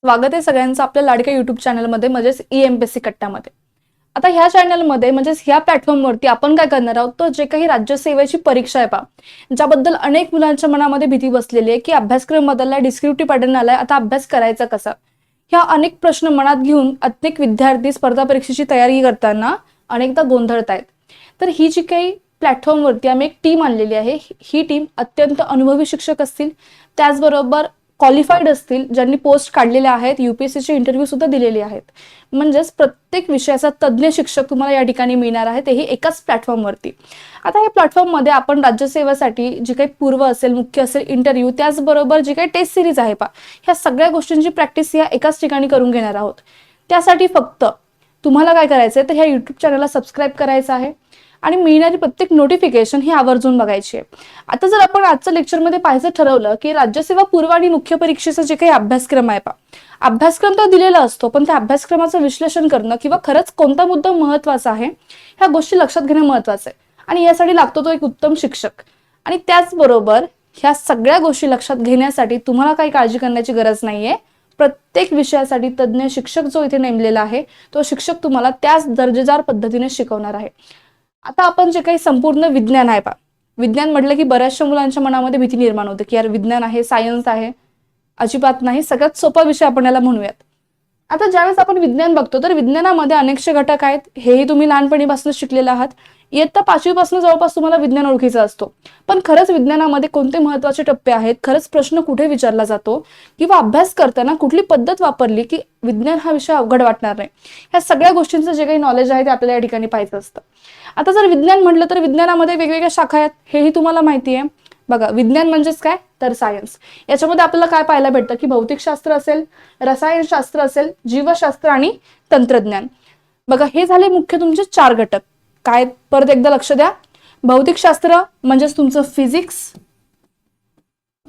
स्वागत आहे सगळ्यांचं आपल्या लाडक्या युट्यूब चॅनलमध्ये म्हणजेच EMPSC कट्ट्यामध्ये। आता ह्या चॅनलमध्ये म्हणजेच ह्या प्लॅटफॉर्मवरती आपण काय करणार आहोत तर जे काही राज्यसेवेची परीक्षा आहे ज्याबद्दल अनेक मुलांच्या मनामध्ये भीती बसलेली आहे की अभ्यासक्रम बदललाय, डिस्क्रिप्टिव्ह पॅटर्न आलाय, आता अभ्यास करायचा कसा। ह्या अनेक प्रश्न मनात घेऊन अनेक विद्यार्थी स्पर्धा परीक्षेची तयारी करताना अनेकदा गोंधळतायत। तर ही जी काही प्लॅटफॉर्मवरती आम्ही एक टीम आणलेली आहे, ही टीम अत्यंत अनुभवी शिक्षक असतील, त्याचबरोबर क्वालिफाईड असतील, ज्यांनी पोस्ट काढलेले आहेत, UPSC चे इंटरव्ह्यू सुद्धा दिलेले आहेत। म्हणजेच प्रत्येक विषयाचा तज्ञ शिक्षक तुम्हाला या ठिकाणी मिळणार आहे, तेही एकाच प्लॅटफॉर्मवरती। आता या प्लॅटफॉर्ममध्ये आपण राज्यसेवेसाठी जे काही पूर्व असेल, मुख्य असेल, इंटरव्ह्यू, त्याचबरोबर जी काही टेस्ट सिरीज आहे ह्या सगळ्या गोष्टींची प्रॅक्टिस या एकाच ठिकाणी करून घेणार आहोत। त्यासाठी फक्त तुम्हाला काय करायचं आहे तर ह्या YouTube चॅनलला सबस्क्राईब करायचं आहे आणि मिळणारी प्रत्येक नोटिफिकेशन ही आवर्जून बघायची आहे। आता जर आपण आजच्या लेक्चरमध्ये पाहायचं ठरवलं की राज्यसेवा पूर्व आणि मुख्य परीक्षेचा जे काही अभ्यासक्रम आहे अभ्यासक्रम तर दिलेला असतो, पण त्या अभ्यासक्रमाचं विश्लेषण करणं किंवा खरंच कोणता मुद्दा महत्त्वाचा आहे ह्या गोष्टी लक्षात घेणं महत्त्वाचं आहे आणि यासाठी लागतो तो एक उत्तम शिक्षक। आणि त्याचबरोबर ह्या सगळ्या गोष्टी लक्षात घेण्यासाठी तुम्हाला काही काळजी करण्याची गरज नाहीये। प्रत्येक विषयासाठी तज्ञ शिक्षक जो इथे नेमलेला आहे तो शिक्षक तुम्हाला त्याच दर्जेदार पद्धतीने शिकवणार आहे। आता आपण जे काही संपूर्ण विज्ञान आहे विज्ञान म्हटलं की बऱ्याचशा मुलांच्या मनामध्ये भीती निर्माण होते की यार विज्ञान आहे, सायन्स आहे, अजिबात नाही, सगळ्यात सोपा विषय आपण याला म्हणूयात। आता ज्यावेळेस आपण विज्ञान बघतो तर विज्ञानामध्ये अनेकशे घटक आहेत, हेही तुम्ही लहानपणीपासून शिकलेले आहात। इयत्ता 5वी पासून जवळपास तुम्हाला विज्ञान ओळखीचा असतो, पण खरंच विज्ञानामध्ये कोणते महत्त्वाचे टप्पे आहेत, खरंच प्रश्न कुठे विचारला जातो किंवा अभ्यास करताना कुठली पद्धत वापरली की विज्ञान हा विषय अवघड वाटणार नाही, ह्या सगळ्या गोष्टींचं जे काही नॉलेज आहे ते आपल्याला या ठिकाणी पाहायचं असतं। आता जर विज्ञान म्हटलं तर विज्ञानामध्ये वेगवेगळ्या शाखा आहेत, हेही तुम्हाला माहिती आहे। बघा, विज्ञान म्हणजेच काय तर सायन्स। याच्यामध्ये आपल्याला काय पाहायला भेटतं की भौतिकशास्त्र असेल, रसायनशास्त्र असेल, जीवशास्त्र आणि तंत्रज्ञान। बघा, हे झाले मुख्य तुमचे 4 घटक। काय, परत एकदा लक्ष द्या, भौतिकशास्त्र म्हणजेच तुमचं फिजिक्स,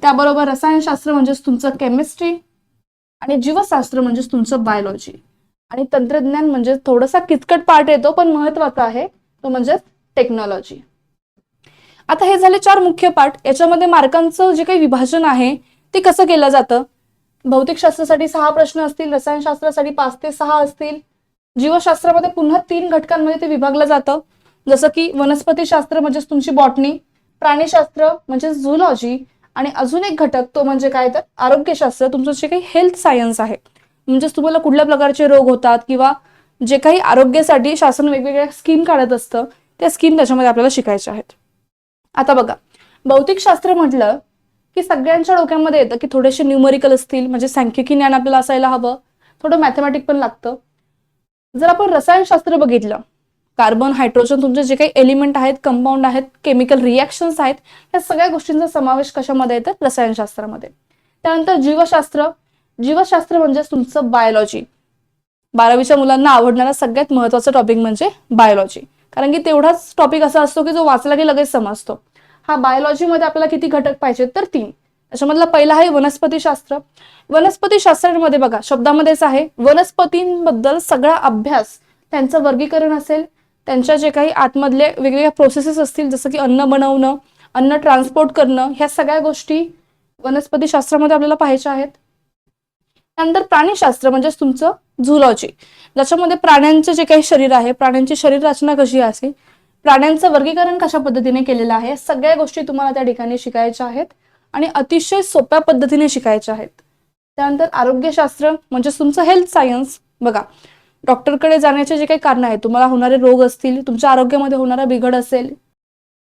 त्याबरोबर रसायनशास्त्र म्हणजेच तुमचं केमिस्ट्री आणि जीवशास्त्र म्हणजेच तुमचं बायोलॉजी आणि तंत्रज्ञान म्हणजे थोडासा किचकट पार्ट येतो पण महत्त्वाचा आहे तो म्हणजे टेक्नॉलॉजी। आता हे झाले 4 मुख्य पार्ट। याच्यामध्ये मार्कांचं जे काही विभाजन आहे ते कसं केलं जातं, भौतिकशास्त्रासाठी 6 प्रश्न असतील, रसायनशास्त्रासाठी 5 ते 6 असतील, जीवशास्त्रामध्ये पुन्हा 3 घटकांमध्ये ते विभागलं जातं, जसं की वनस्पतीशास्त्र म्हणजेच तुमची बॉटनी, प्राणीशास्त्र म्हणजे झूलॉजी आणि अजून एक घटक तो म्हणजे काय तर आरोग्यशास्त्र, तुमचं जे काही हेल्थ सायन्स आहे, म्हणजेच तुम्हाला कुठल्या प्रकारचे रोग होतात किंवा जे काही आरोग्यासाठी शासन वेगवेगळ्या स्कीम काढत असतं त्या स्कीम त्याच्यामध्ये आपल्याला शिकायच्या आहेत। आता बघा, भौतिकशास्त्र म्हटलं की सगळ्यांच्या डोक्यामध्ये येतं की थोडेसे न्यूमरिकल असतील, म्हणजे सांख्यिकी ज्ञान आपल्याला असायला हवं, थोडं मॅथमॅटिक पण लागतं। जर आपण रसायनशास्त्र बघितलं, कार्बन, हायड्रोजन तुमचे जे काही एलिमेंट आहेत, कंपाऊंड आहेत, केमिकल रिॲक्शन्स आहेत, या सगळ्या गोष्टींचा समावेश कशामध्ये येतं रसायनशास्त्रामध्ये। त्यानंतर जीवशास्त्र, जीवशास्त्र म्हणजे तुमचं बायोलॉजी। 12वीच्या मुलांना आवडणारा सगळ्यात महत्त्वाचा टॉपिक म्हणजे बायोलॉजी, कारण की तेवढाच टॉपिक असा असतो की जो वाचला की लगेच समजतो। हा बायोलॉजीमध्ये आपल्याला किती घटक पाहिजेत तर 3। त्याच्यामधला पहिला आहे वनस्पतीशास्त्र। वनस्पतीशास्त्रामध्ये बघा, शब्दामध्येच आहे, वनस्पतींबद्दल सगळा अभ्यास, त्यांचं वर्गीकरण असेल, त्यांच्या जे काही आतमधले वेगवेगळ्या प्रोसेसेस असतील, जसं की अन्न बनवणं, अन्न ट्रान्सपोर्ट करणं, ह्या सगळ्या गोष्टी वनस्पतीशास्त्रामध्ये आपल्याला पाहायच्या आहेत। त्यानंतर प्राणीशास्त्र म्हणजे तुमचं झूलॉजी, ज्याच्यामध्ये प्राण्यांचे जे काही शरीर आहे, प्राण्यांची शरीर रचना कशी आहे, प्राण्यांचं वर्गीकरण कशा पद्धतीने केलेलं आहे, सगळ्या गोष्टी तुम्हाला त्या ठिकाणी शिकायच्या आहेत आणि अतिशय सोप्या पद्धतीने शिकायच्या आहेत। त्यानंतर आरोग्यशास्त्र म्हणजे तुमचं हेल्थ सायन्स। बघा, डॉक्टरकडे जाण्याचे जे काही कारण आहेत, तुम्हाला होणारे रोग असतील, तुमच्या आरोग्यामध्ये होणारा बिघड असेल,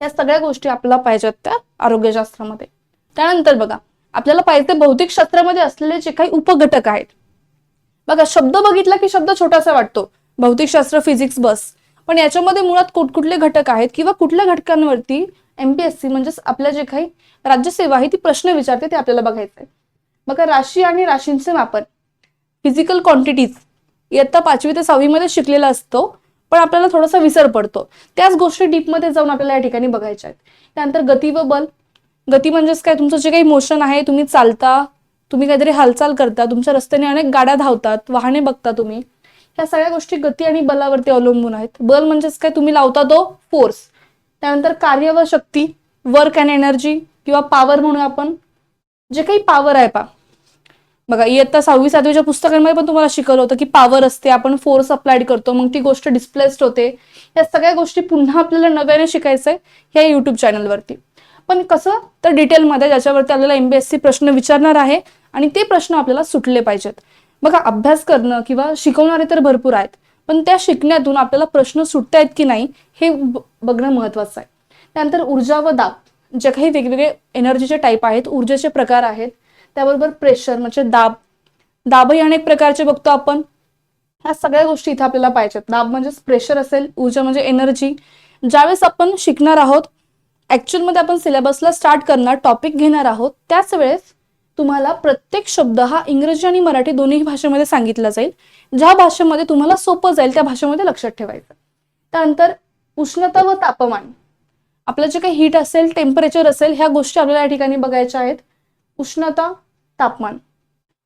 या सगळ्या गोष्टी आपल्याला पाहिजेत त्या आरोग्यशास्त्रामध्ये। त्यानंतर बघा, आपल्याला पाहिजे भौतिकशास्त्रामध्ये असलेले जे काही उपघटक आहेत। बघा, शब्द बघितला की शब्द छोटासा वाटतो, भौतिकशास्त्र, फिजिक्स, बस, पण याच्यामध्ये मुळात कुठले घटक आहेत किंवा कुठल्या घटकांवरती MPSC म्हणजेच आपल्या जे काही राज्यसेवा आहे ती प्रश्न विचारते ते आपल्याला बघायचंय। बघा, राशी आणि राशींचे मापन, फिजिकल क्वांटिटीज इयत्ता 5वी ते 6वी मध्ये शिकलेला असतो, पण आपल्याला थोडासा विसर पडतो, त्याच गोष्टी डीपमध्ये जाऊन आपल्याला या ठिकाणी बघायच्या आहेत। त्यानंतर गती व बल, गती म्हणजेच काय, तुमचं जे काही मोशन आहे, तुम्ही चालता, तुम्ही काहीतरी हालचाल करता, तुमच्या रस्त्याने अनेक गाड्या धावतात, वाहने बघता तुम्ही, ह्या सगळ्या गोष्टी गती आणि बलावरती अवलंबून आहेत। बल म्हणजेच काय, तुम्ही लावता तो फोर्स। त्यानंतर कार्य व शक्ती, वर्क अँड एनर्जी किंवा पॉवर म्हणून आपण, जे काही पॉवर आहे बघा इयत्ता 6वी-7वीच्या पुस्तकांमध्ये पण तुम्हाला शिकवलं होतं की पॉवर असते, आपण फोर्स अप्लाइड करतो, मग ती गोष्ट डिस्प्लेस्ड होते. या सगळ्या गोष्टी पुन्हा आपल्याला नव्याने शिकायचंय ह्या युट्यूब चॅनलवरती. पण कसं तर डिटेलमध्ये, ज्याच्यावरती आपल्याला MPSC प्रश्न विचारणार आहे आणि ते प्रश्न आपल्याला सुटले पाहिजेत. बघा अभ्यास करणं किंवा शिकवणारे तर भरपूर आहेत, पण त्या शिकण्यातून आपल्याला प्रश्न सुटतायत की नाही हे बघणं महत्वाचं आहे. त्यानंतर ऊर्जा व दाब, जे काही वेगवेगळे एनर्जीचे टाईप आहेत, ऊर्जेचे प्रकार आहेत, त्याबरोबर प्रेशर म्हणजे दाब, दाबही अनेक प्रकारचे बघतो आपण. ह्या सगळ्या गोष्टी इथे आपल्याला पाहिजेत. दाब म्हणजे प्रेशर असेल, ऊर्जा म्हणजे एनर्जी. ज्यावेळेस आपण शिकणार आहोत, ऍक्च्युअलमध्ये आपण सिलेबसला स्टार्ट करणार, टॉपिक घेणार आहोत, त्याच वेळेस तुम्हाला प्रत्येक शब्द हा इंग्रजी आणि मराठी दोन्ही भाषेमध्ये सांगितला जाईल. ज्या भाषेमध्ये तुम्हाला सोपं जाईल त्या भाषेमध्ये लक्षात ठेवायचं. त्यानंतर उष्णता व तापमान, आपलं जे काही हीट असेल, टेम्परेचर असेल, ह्या गोष्टी आपल्याला या ठिकाणी बघायच्या आहेत. उष्णता, तापमान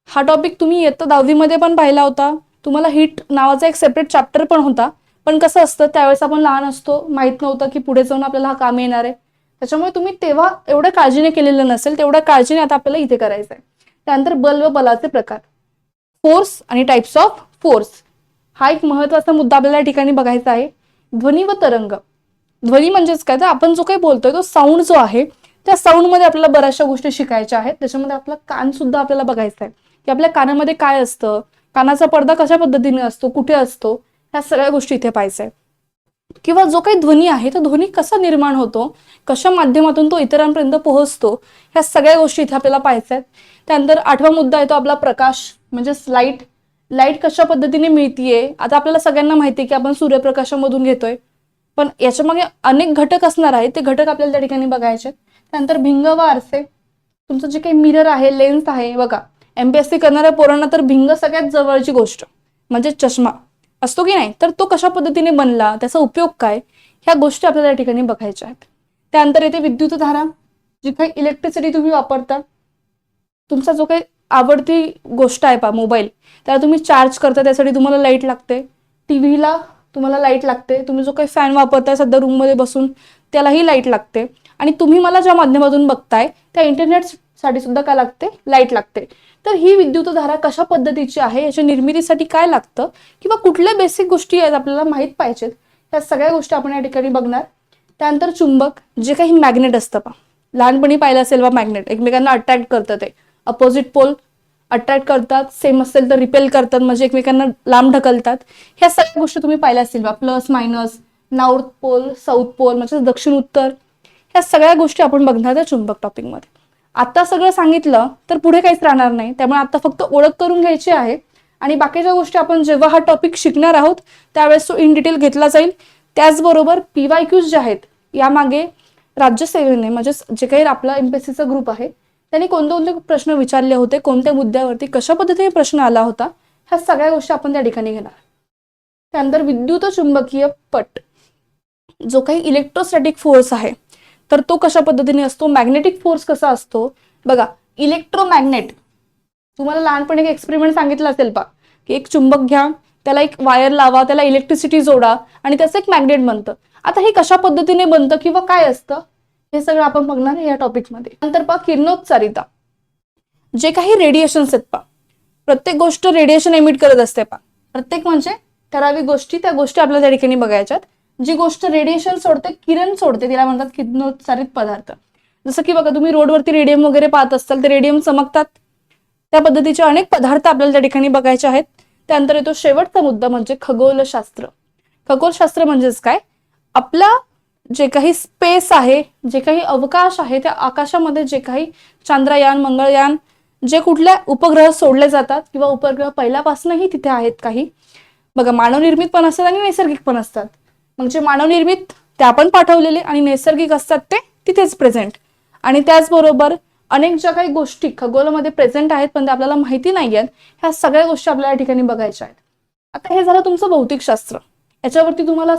हा टॉपिक तुम्ही इयत्ता 10वी पण पाहिला होता. तुम्हाला हीट नावाचा एक सेपरेट चॅप्टर पण होता. पण कसं असतं, त्यावेळेस आपण लहान असतो, माहित नव्हतं की पुढे जाऊन आपल्याला हा काम येणार आहे. त्याच्यामुळे तुम्ही तेव्हा एवढ्या काळजीने केलेलं नसेल, तेवढ्या काळजीने आता आपल्याला इथे करायचं आहे. त्यानंतर बल व बलाचे प्रकार, फोर्स आणि टाइप्स ऑफ फोर्स, हा एक महत्वाचा मुद्दा आपल्याला या ठिकाणी बघायचा आहे. ध्वनी व तरंग, ध्वनी म्हणजेच काय तर आपण जो काही बोलतोय तो साऊंड जो आहे, त्या साऊंडमध्ये आपल्याला बऱ्याचशा गोष्टी शिकायच्या आहेत. त्याच्यामध्ये आपला कान सुद्धा आपल्याला बघायचा आहे की आपल्या कानामध्ये काय असतं, कानाचा पडदा कशा पद्धतीने असतो, कुठे असतो, ह्या सगळ्या गोष्टी इथे पाहिजे. किंवा जो काही ध्वनी आहे तो ध्वनी कसा निर्माण होतो, कशा माध्यमातून तो इतरांपर्यंत पोहोचतो, ह्या सगळ्या गोष्टी इथे आपल्याला पाहायच्या आहेत. त्यानंतर 8वा मुद्दा आहे तो आपला प्रकाश म्हणजेच लाईट. लाईट कशा पद्धतीने मिळतीये, आता आपल्याला सगळ्यांना माहिती आहे की आपण सूर्यप्रकाशामधून घेतोय, पण याच्या मागे अनेक घटक असणार आहेत, ते घटक आपल्याला त्या ठिकाणी बघायचे. त्यानंतर भिंग व आरसे, तुमचं जे काही मिरर आहे, लेन्स आहे, बघा MPSC करणाऱ्या पोरांना तर भिंग सगळ्यात जवळची गोष्ट म्हणजे चष्मा असतो की नाही, तर तो कशा पद्धतीने बनला, त्याचा उपयोग काय, ह्या गोष्टी आपल्याला या ठिकाणी बघायच्या आहेत. त्यानंतर येते विद्युत धारा, जी काही इलेक्ट्रिसिटी तुम्ही वापरता, तुमचा जो काही आवडती गोष्ट आहे पा मोबाईल, त्याला तुम्ही चार्ज करता, त्यासाठी तुम्हाला लाईट लागते. टीव्हीला तुम्हाला लाईट लागते. तुम्ही जो काही फॅन वापरताय सध्या रूममध्ये बसून, त्यालाही लाईट लागते. आणि तुम्ही मला ज्या माध्यमातून बघताय त्या इंटरनेटसाठी सुद्धा काय लागते, लाईट लागते. तर ही विद्युत धारा कशा पद्धतीची आहे, याच्या निर्मितीसाठी काय लागतं, किंवा कुठल्या बेसिक गोष्टी आहेत आपल्याला माहीत पाहिजेत, त्या सगळ्या गोष्टी आपण या ठिकाणी बघणार. त्यानंतर चुंबक, जे काही मॅग्नेट असतं पा, लहानपणी पाहिलं असेल बा, मॅग्नेट एकमेकांना अट्रॅक्ट करतं, ते अपोजिट पोल अट्रॅक्ट करतात, सेम असेल तर रिपेल करतात, म्हणजे एकमेकांना लांब ढकलतात. ह्या सगळ्या गोष्टी तुम्ही पाहिल्या असतील बा, plus minus, north pole, south pole म्हणजे दक्षिण उत्तर, ह्या सगळ्या गोष्टी आपण बघणार त्या चुंबक टॉपिकमध्ये. आता सगळं सांगितलं तर पुढे काहीच राहणार नाही, त्यामुळे आता फक्त ओळख करून घ्यायची आहे. आणि बाकीच्या गोष्टी आपण जेव्हा हा टॉपिक शिकणार आहोत त्यावेळेस तो इन डिटेल घेतला जाईल. त्याचबरोबर PYQs जे आहेत, यामागे राज्यसेवेने म्हणजे जे काही आपला MPSCचा ग्रुप आहे त्यांनी कोणते कोणते प्रश्न विचारले होते, कोणत्या मुद्द्यावरती कशा पद्धतीने प्रश्न आला होता, ह्या सगळ्या गोष्टी आपण त्या ठिकाणी घेणार. त्यानंतर विद्युत चुंबकीय पट, जो काही इलेक्ट्रोस्टॅटिक फोर्स आहे तर तो कशा पद्धतीने असतो, मॅग्नेटिक फोर्स कसा असतो. बघा इलेक्ट्रोमॅग्नेट, तुम्हाला लहानपणी एक एक्सपेरिमेंट सांगितलं असेल पा, की एक चुंबक घ्या, त्याला एक वायर लावा, त्याला इलेक्ट्रिसिटी जोडा आणि त्याचं एक मॅग्नेट बनतं. आता हे कशा पद्धतीने बनतं किंवा काय असतं, हे सगळं आपण बघणार या टॉपिकमध्ये. नंतर पा किरणोत्सारिता, जे काही रेडिएशन्स आहेत पा, प्रत्येक गोष्ट रेडिएशन एमिट करत असते पा, प्रत्येक म्हणजे ठराविक गोष्टी, त्या गोष्टी आपल्याला त्या ठिकाणी बघायच्यात. जी गोष्ट रेडिएशन सोडते, किरण सोडते, तिला म्हणतात किरणोत्सारित पदार्थ. जसं की बघा तुम्ही रोडवरती रेडियम वगैरे पाहत असाल, ते रेडियम चमकतात, त्या पद्धतीचे अनेक पदार्थ आपल्याला त्या ठिकाणी बघायचे आहेत. त्यानंतर येतो शेवटचा मुद्दा म्हणजे खगोलशास्त्र. खगोलशास्त्र म्हणजेच काय, आपला जे काही स्पेस आहे, जे काही अवकाश आहे, त्या आकाशामध्ये जे काही चांद्रयान, मंगळयान, जे कुठल्या उपग्रह सोडले जातात किंवा उपग्रह पहिल्यापासूनही तिथे आहेत काही, बघा मानवनिर्मित पण असतात आणि नैसर्गिक पण असतात. मग जे मानवनिर्मित ते आपण पाठवलेले आणि नैसर्गिक असतात ते तिथेच प्रेझेंट. आणि त्याचबरोबर अनेक ज्या काही गोष्टी खगोलामध्ये प्रेझेंट आहेत पण ते आपल्याला माहिती नाही आहेत, ह्या सगळ्या गोष्टी आपल्याला या ठिकाणी बघायच्या आहेत. आता हे झालं तुमचं भौतिकशास्त्र. याच्यावरती तुम्हाला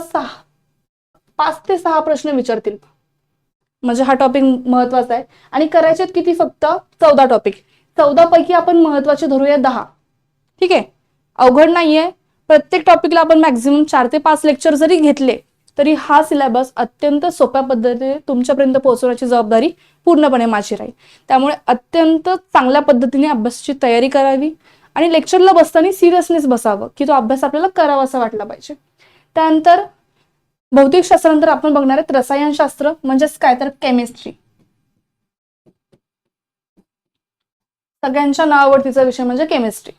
5 ते 6 प्रश्न विचारतील, म्हणजे हा टॉपिक महत्वाचा आहे. आणि करायचे किती, फक्त 14 टॉपिक. 14 पैकी आपण महत्वाचे धरूया 10. ठीक आहे, अवघड नाहीये. प्रत्येक टॉपिकला आपण मॅक्झिमम 4 ते 5 लेक्चर जरी घेतले तरी हा सिलेबस अत्यंत सोप्या पद्धतीने तुमच्यापर्यंत पोहोचवण्याची जबाबदारी पूर्णपणे माझी राहील. त्यामुळे अत्यंत चांगल्या पद्धतीने अभ्यासाची तयारी करावी आणि लेक्चरला बसताना सिरियसनेस बसावं की तो अभ्यास आपल्याला करावा असा वाटला पाहिजे. त्यानंतर भौतिकशास्त्रानंतर आपण बघणार आहेत रसायनशास्त्र म्हणजेच काय तर केमिस्ट्री. सगळ्यांच्या नावावरतीचा विषय म्हणजे केमिस्ट्री.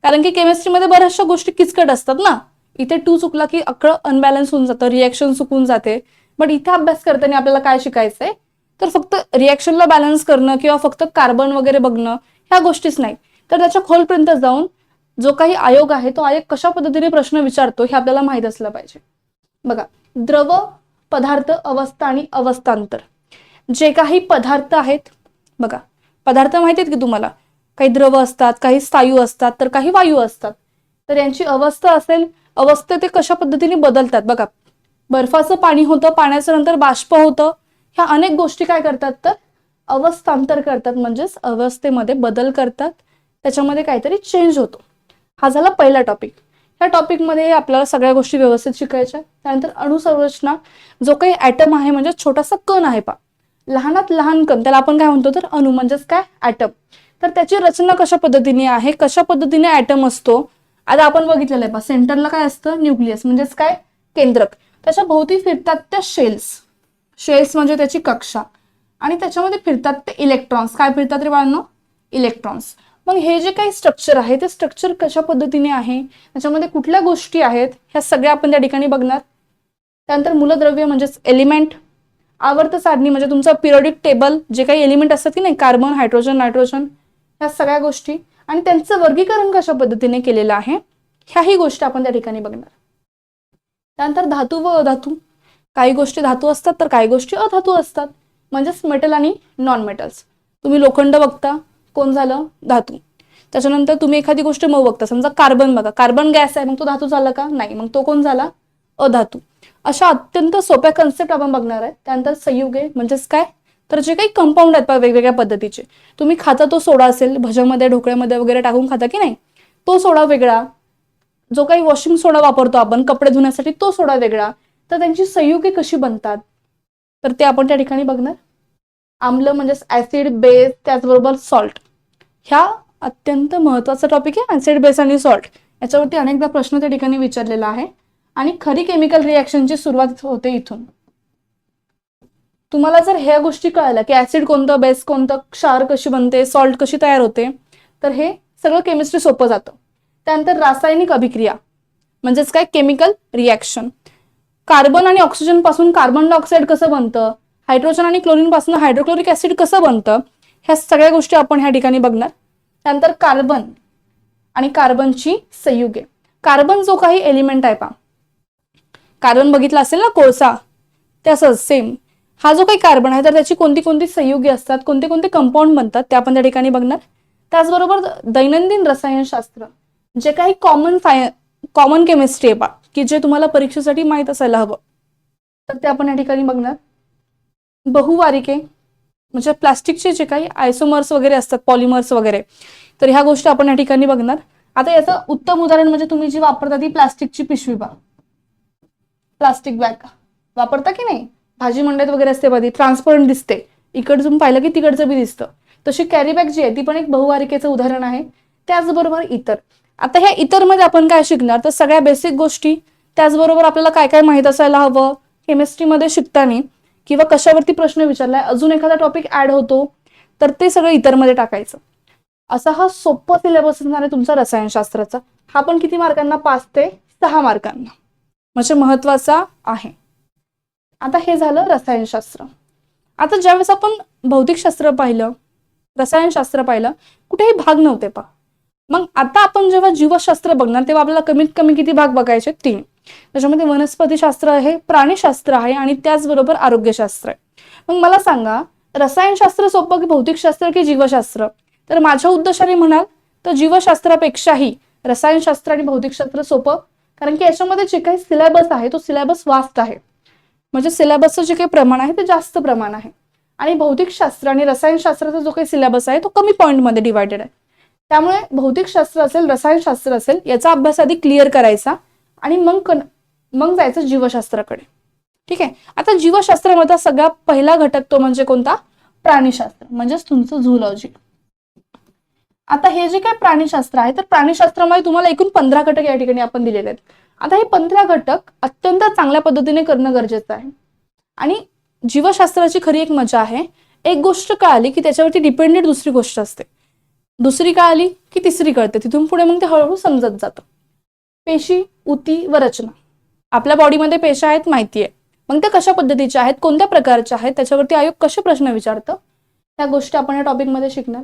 कारण की केमिस्ट्रीमध्ये बऱ्याचशा गोष्टी किचकट असतात ना. इथे 2 चुकला की अख्खं अनबॅलन्स होऊन जातं, रिएक्शन चुकून जाते. बट इथे अभ्यास करताना आपल्याला काय शिकायचंय तर फक्त रिएक्शनला बॅलन्स करणं किंवा फक्त कार्बन वगैरे बघणं ह्या गोष्टीच नाही, तर त्याच्या खोलपर्यंत जाऊन जो काही आयोग आहे तो आयोग कशा पद्धतीने प्रश्न विचारतो हे आपल्याला माहित असलं पाहिजे. बघा, द्रव पदार्थ अवस्था आणि अवस्थांतर. जे काही पदार्थ आहेत, बघा पदार्थ माहिती आहेत की तुम्हाला, काही द्रव असतात, काही स्थायू असतात, तर काही वायू असतात. तर यांची अवस्था असेल, अवस्था ते कशा पद्धतीने बदलतात. बघा, बर्फाचं पाणी होतं, पाण्याचं नंतर बाष्प होतं, ह्या अनेक गोष्टी काय करतात तर अवस्थांतर करतात, म्हणजेच अवस्थेमध्ये बदल करतात, त्याच्यामध्ये काहीतरी चेंज होतो. हा झाला पहिला टॉपिक. ह्या टॉपिकमध्ये आपल्याला सगळ्या गोष्टी व्यवस्थित शिकायच्या. त्यानंतर अणुसंरचना, जो काही ॲटम आहे म्हणजे छोटासा कण आहे लहानात लहान कण, त्याला आपण काय म्हणतो तर अणु म्हणजेच काय ॲटम. तर त्याची रचना कशा पद्धतीने आहे, कशा पद्धतीने ॲटम असतो. आता आपण बघितलेलं आहे सेंटरला काय असतं न्यूक्लियस म्हणजेच काय केंद्रक. त्याच्या भोवती फिरतात त्या शेल्स म्हणजे त्याची कक्षा, आणि त्याच्यामध्ये फिरतात ते इलेक्ट्रॉन्स. काय फिरतात रे बाळांनो, इलेक्ट्रॉन्स. मग हे जे काही स्ट्रक्चर आहे ते स्ट्रक्चर कशा पद्धतीने आहे, त्याच्यामध्ये कुठल्या गोष्टी आहेत, ह्या सगळ्या आपण त्या ठिकाणी बघणार. त्यानंतर मूलद्रव्य म्हणजेच एलिमेंट, आवर्त सारणी म्हणजे तुमचं पिरियडिक टेबल, जे काही एलिमेंट असतात की नाही, कार्बन, हायड्रोजन, नायट्रोजन, ह्या सगळ्या गोष्टी आणि त्यांचं वर्गीकरण कशा पद्धतीने केलेलं आहे, ह्याही गोष्टी आपण त्या ठिकाणी बघणार. त्यानंतर धातू व अधातू. काही गोष्टी धातू असतात तर काही गोष्टी अधातू असतात, म्हणजेच मेटल आणि नॉन मेटल्स. तुम्ही लोखंड बघता, कोण झालं धातू. त्याच्यानंतर तुम्ही एखादी गोष्ट मऊ बघता, समजा कार्बन बघा, कार्बन गॅस आहे, मग तो धातू झाला का नाही, मग तो कोण झाला अधातू. अशा अत्यंत सोप्या कन्सेप्ट आपण बघणार आहे. त्यानंतर संयुगे म्हणजेच काय तर जे काही कंपाऊंड आहेत वेगवेगळ्या पद्धतीचे, तुम्ही खाता तो सोडा असेल, भज्यामध्ये ढोकळ्यामध्ये वगैरे टाकून खाता की नाही, तो सोडा वेगळा, जो काही वॉशिंग सोडा वापरतो आपण कपडे धुण्यासाठी तो सोडा वेगळा. तर त्यांची संयुगे कशी बनतात तर ते आपण त्या ठिकाणी बघणार. आम्ल म्हणजेच ऍसिड, बेस, त्याचबरोबर सॉल्ट. ह्या अत्यंत महत्वाचा टॉपिक आहे ऍसिड, बेस आणि सॉल्ट. याच्यावरती अनेकदा प्रश्न त्या ठिकाणी विचारलेला आहे. आणि खरी केमिकल रिएक्शनची सुरुवात होते इथून. तुम्हाला जर ह्या गोष्टी कळल्या की ऍसिड कोणतं, बेस कोणतं, क्षार कशी बनते, सॉल्ट कशी तयार होते, तर हे सगळं केमिस्ट्री सोपं जातं. त्यानंतर रासायनिक अभिक्रिया म्हणजेच काय केमिकल रिएक्शन. कार्बन आणि ऑक्सिजन पासून कार्बन डायऑक्साईड कसं बनतं, हायड्रोजन आणि क्लोरीन पासून हायड्रोक्लोरिक ऍसिड कसं बनतं, ह्या सगळ्या गोष्टी आपण ह्या ठिकाणी बघणार. त्यानंतर कार्बन आणि कार्बनची संयुगे. कार्बन जो काही एलिमेंट आहे कार्बन बघितला असेल ना कोळसा, तसंच सेम हा जो काही कार्बन आहे तर त्याची कोणती कोणती संयुगे असतात, कोणते कोणते कंपाऊंड बनतात ते आपण त्या ठिकाणी बघणार. त्याचबरोबर दैनंदिन रसायनशास्त्र, जे काही कॉमन केमिस्ट्री आहे की जे तुम्हाला परीक्षेसाठी माहीत असायला हवं, तर ते आपण या ठिकाणी बघणार. बहुवारिके म्हणजे प्लास्टिकचे जे काही आयसोमर्स वगैरे असतात, पॉलिमर्स वगैरे, तर ह्या गोष्टी आपण या ठिकाणी बघणार. आता याचं उत्तम उदाहरण म्हणजे तुम्ही जी वापरता ती प्लास्टिकची पिशवी प्लास्टिक बॅग वापरता की नाही, भाजी मंडईत वगैरे असते बघा, ट्रान्सपरंट दिसते, इकडचं पाहिलं की तिकडचं बी दिसतं. तशी कॅरी बॅग जी आहे ती पण एक बहुवारिकेचं उदाहरण आहे. त्याचबरोबर इतर. आता ह्या इतर मध्ये आपण काय शिकणार तर सगळ्या बेसिक गोष्टी, त्याचबरोबर आपल्याला काय काय माहित असायला हवं केमिस्ट्रीमध्ये शिकताना, किंवा कशावरती प्रश्न विचारलाय, अजून एखादा टॉपिक ऍड होतो तर ते सगळं इतर मध्ये टाकायचं. असा हा सोपा सिलेबस असणार आहे तुमचा रसायनशास्त्राचा. हा पण किती मार्कांना, 5 ते 6 मार्कांना, म्हणजे महत्वाचा आहे. आता हे झालं रसायनशास्त्र. आता ज्यावेळेस आपण भौतिकशास्त्र पाहिलं, रसायनशास्त्र पाहिलं, कुठेही भाग नव्हते मग आता आपण जेव्हा जीवशास्त्र बघणार तेव्हा आपल्याला कमीत कमी किती भाग बघायचे, 3. त्याच्यामध्ये वनस्पतीशास्त्र आहे, प्राणीशास्त्र आहे आणि त्याचबरोबर आरोग्यशास्त्र आहे. मग मला सांगा रसायनशास्त्र सोपं की भौतिकशास्त्र की जीवशास्त्र, तर माझ्या उद्देशाने म्हणाल तर जीवशास्त्रापेक्षाही रसायनशास्त्र आणि भौतिकशास्त्र सोपं, कारण की याच्यामध्ये जे काही सिलेबस आहे तो सिलेबस वास्ट आहे, म्हणजे सिलेबसचं जे काही प्रमाण आहे ते जास्त प्रमाण आहे. आणि भौतिकशास्त्र आणि रसायनशास्त्राचा जो काही सिलेबस आहे तो कमी पॉईंटमध्ये डिवायडेड आहे. त्यामुळे भौतिकशास्त्र असेल, रसायनशास्त्र असेल, याचा अभ्यास आधी क्लिअर करायचा आणि मग जायचं जीवशास्त्राकडे. ठीक आहे. आता जीवशास्त्रामध्ये सगळ्यात पहिला घटक तो म्हणजे कोणता, प्राणीशास्त्र म्हणजेच तुमचं झूलॉजी. आता हे जे काही प्राणीशास्त्र आहे तर प्राणीशास्त्रामध्ये तुम्हाला एकूण 15 घटक या ठिकाणी आपण दिलेले आहेत. आता हे 15 घटक अत्यंत चांगल्या पद्धतीने करणं गरजेचं आहे. आणि जीवशास्त्राची खरी एक मजा आहे, एक गोष्ट कळाली की त्याच्यावरती डिपेंडेंट दुसरी गोष्ट असते, दुसरी कळाली की तिसरी कळते, तिथून पुढे मग ते हळूहळू समजत जातं. पेशी, ऊती व रचना. आपल्या बॉडीमध्ये पेशा आहेत माहिती आहे, मग त्या कशा पद्धतीच्या आहेत, कोणत्या प्रकारच्या आहेत, त्याच्यावरती आयोग कसे प्रश्न विचारतं, त्या गोष्टी आपण या टॉपिकमध्ये शिकणार.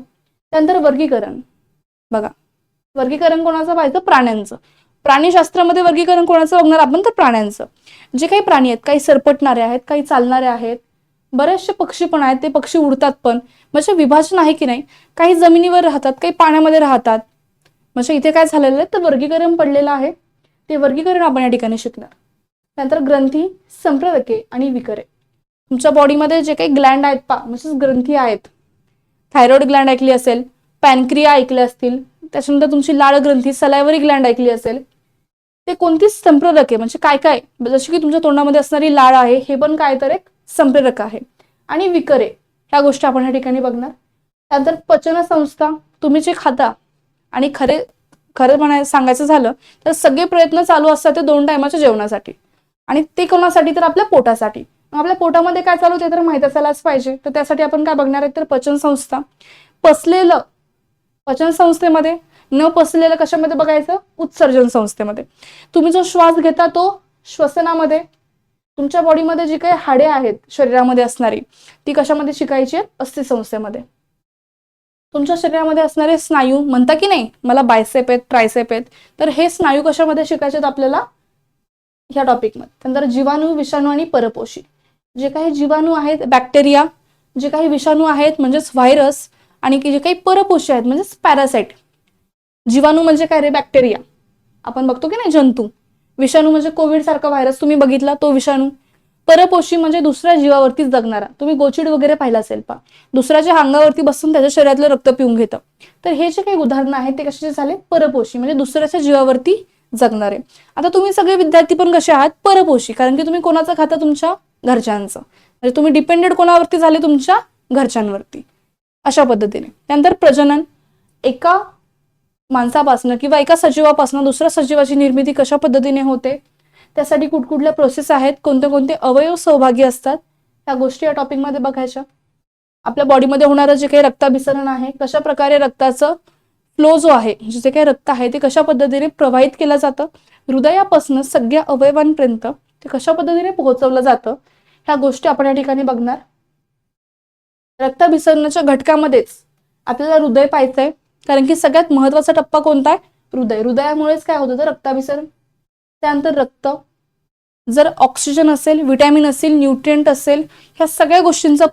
त्यानंतर वर्गीकरण. बघा, वर्गीकरण कोणाचं पाहायचं? प्राण्यांचं. प्राणीशास्त्रामध्ये वर्गीकरण कोणाचं बघणार आपण? तर प्राण्यांचं. जे काही प्राणी आहेत, काही सरपटणारे आहेत, काही चालणारे आहेत, बरेचसे पक्षी पण आहेत, ते पक्षी उडतात पण, म्हणजे विभाजन आहे की नाही, काही जमिनीवर राहतात, काही पाण्यामध्ये राहतात. म्हणजे इथे काय झालेलं आहे तर वर्गीकरण पडलेलं आहे, ते वर्गीकरण आपण या ठिकाणी शिकणार. त्यानंतर ग्रंथी, संप्रेरके आणि विकरे. तुमच्या बॉडीमध्ये जे काही ग्लँड आहेत म्हणजे ग्रंथी आहेत, थायरॉइड ग्लँड ऐकली असेल, पॅनक्रिया ऐकले असतील, त्याच्यानंतर तुमची लाळ ग्रंथी, सलायवरी ग्लँड ऐकली असेल, ते कोणती संप्रेरके म्हणजे काय काय, जशी की तुमच्या तोंडामध्ये असणारी लाळ आहे, हे पण काय तर एक संप्रेरक आहे. आणि विकरे, ह्या गोष्टी आपण या ठिकाणी बघणार. त्यानंतर पचन संस्था, तुम्ही जे खाता, आणि खरं सांगायचं झालं तर सगळे प्रयत्न चालू असतात ते 2 टायमाच्या जेवणासाठी, आणि ते कोणासाठी तर आपल्या पोटासाठी. आपल्या पोटामध्ये काय चालू ते तर माहित असायलाच पाहिजे, तर त्यासाठी आपण काय बघणार आहे तर पचन संस्था. पचलेलं पचन संस्थेमध्ये, न पचलेलं कशामध्ये बघायचं? उत्सर्जन संस्थेमध्ये. तुम्ही जो श्वास घेता तो श्वसनामध्ये. तुमच्या बॉडीमध्ये जी काही हाडे आहेत शरीरामध्ये असणारी, ती कशामध्ये शिकायची आहेत? अस्थि संस्थेमध्ये. तुमच्या शरीरामध्ये असणारे स्नायू म्हणता की नाही मला बायसेप आहेत, ट्रायसेप आहेत, तर हे स्नायू कशामध्ये शिकायचे आहेत आपल्याला? ह्या टॉपिकमध्ये. त्यानंतर जीवाणू, विषाणू आणि परपोषी. जे काही जीवाणू आहेत बॅक्टेरिया, जे काही विषाणू आहेत म्हणजेच व्हायरस, आणि जे काही परपोषी आहेत म्हणजेच पॅरासाइट. जीवाणू म्हणजे काय रे? बॅक्टेरिया, आपण बघतो की नाही जंतू. विषाणू म्हणजे कोविड सारखा व्हायरस तुम्ही बघितला तो विषाणू. परपोषी म्हणजे दुसऱ्या जीवावरती जगणारा, तुम्ही गोचिड वगैरे पाहिला असेल पा, दुसऱ्याच्या अंगावरती बसून त्याच्या शरीरातलं रक्त पिऊन घेतं. तर हे जे काही उदाहरणं आहेत ते कशाचे झाले? परपोषी म्हणजे दुसऱ्याच्या जीवावरती जगणारे. आता तुम्ही सगळे विद्यार्थी पण कसे आहात? परपोषी, कारण की तुम्ही कोणाचं खाता? तुमच्या घरच्यांचं, म्हणजे तुम्ही डिपेंडेंट कोणावरती झाले? तुमच्या घरच्यांवरती. अशा पद्धतीने. त्यानंतर प्रजनन, एका माणसापासून किंवा एका सजीवापासून दुसऱ्या सजीवाची निर्मिती कशा पद्धतीने होते, त्यासाठी कुठकुठल्या प्रोसेस आहेत, कोणते कोणते अवयव सहभागी असतात, त्या गोष्टी या टॉपिकमध्ये बघायच्या. आपल्या बॉडीमध्ये होणारं जे काही रक्ताभिसरण आहे, कशा प्रकारे रक्ताचं फ्लो जो आहे, जे काही रक्त आहे ते कशा पद्धतीने प्रवाहित केलं जातं, हृदयापासून सगळ्या अवयवांपर्यंत ते कशा पद्धतीने पोहोचवलं जातं, ह्या गोष्टी आपण या ठिकाणी बघणार. रक्ताभिसरणाच्या घटकामध्येच आपल्याला हृदय पाहायचंय, कारण की सगळ्यात महत्वाचा टप्पा कोणता आहे? हृदय. हृदयामुळेच काय होतं तर रक्ताभिसरण. त्यानंतर रक्त, जर ऑक्सिजन असेल, विटॅमिन असेल, न्यूट्रिएंट असेल, ह्या सगळ्या गोष्टींचा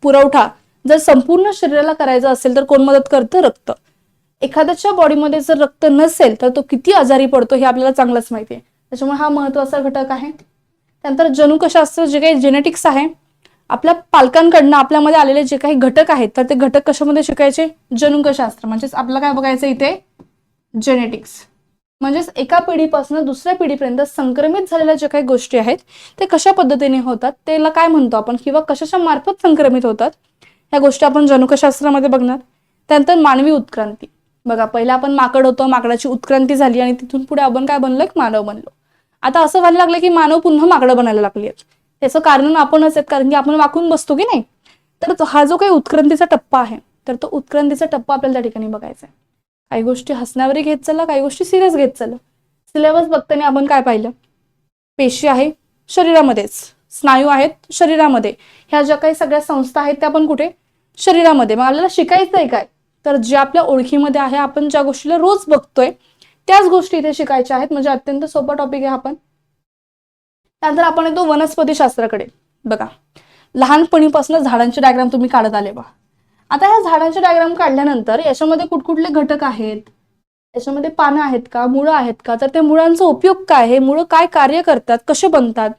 पुरवठा जर संपूर्ण शरीराला करायचा असेल तर कोण मदत करतं? रक्त. एखाद्याच्या बॉडीमध्ये जर रक्त नसेल तर तो किती आजारी पडतो हे आपल्याला चांगलंच माहिती आहे, त्याच्यामुळे हा महत्वाचा घटक आहे. त्यानंतर जनुकशास्त्र, जे काही जेनेटिक्स आहे, आपल्या पालकांकडनं आपल्यामध्ये आलेले जे काही घटक आहेत तर ते घटक कशामध्ये शिकायचे? जनुकशास्त्र. म्हणजेच आपल्याला काय बघायचं इथे? जेनेटिक्स. म्हणजेच एका पिढीपासून दुसऱ्या पिढीपर्यंत संक्रमित झालेल्या ज्या काही गोष्टी आहेत ते कशा पद्धतीने होतात, त्याला काय म्हणतो आपण, किंवा कशाच्या मार्फत संक्रमित होतात, ह्या गोष्टी आपण जनुकशास्त्रामध्ये बघणार. त्यानंतर मानवी उत्क्रांती. बघा, पहिला आपण माकड होतो, माकडाची उत्क्रांती झाली आणि तिथून पुढे आपण काय बनलो? मानव बनलो. आता असं व्हायला लागलं की मानव पुन्हा माकडं बनायला लागली आहेत. त्याचं कारण आपणच आहेत, कारण की आपण वाकून बसतो की नाही. तर हा जो काही उत्क्रांतीचा टप्पा आहे तर तो उत्क्रांतीचा टप्पा आपल्याला त्या ठिकाणी बघायचा आहे. काही गोष्टी हसण्यावरही घेत चालला, काही गोष्टी सिरियस घेत चाललं. सिलेबस बघताना आपण काय पाहिलं? पेशी आहे शरीरामध्येच, स्नायू आहेत शरीरामध्ये, ह्या ज्या काही सगळ्या संस्था आहेत त्या पण कुठे? शरीरामध्ये. मग आपल्याला शिकायचंय काय? तर जे आपल्या ओळखीमध्ये आहे, आपण ज्या गोष्टीला रोज बघतोय त्याच गोष्टी इथे शिकायच्या आहेत. म्हणजे अत्यंत सोपा टॉपिक आहे आपण. त्यानंतर आपण येतो वनस्पती शास्त्राकडे. बघा, लहानपणीपासून झाडांचे डायग्राम तुम्ही काढत आले बा. आता ह्या झाडांचे डायग्राम काढल्यानंतर याच्यामध्ये कुठकुठले घटक आहेत, याच्यामध्ये पानं आहेत का, मुळं आहेत का, तर त्या मुळांचा उपयोग काय आहे, मुळं काय कार्य करतात, कसे बनतात,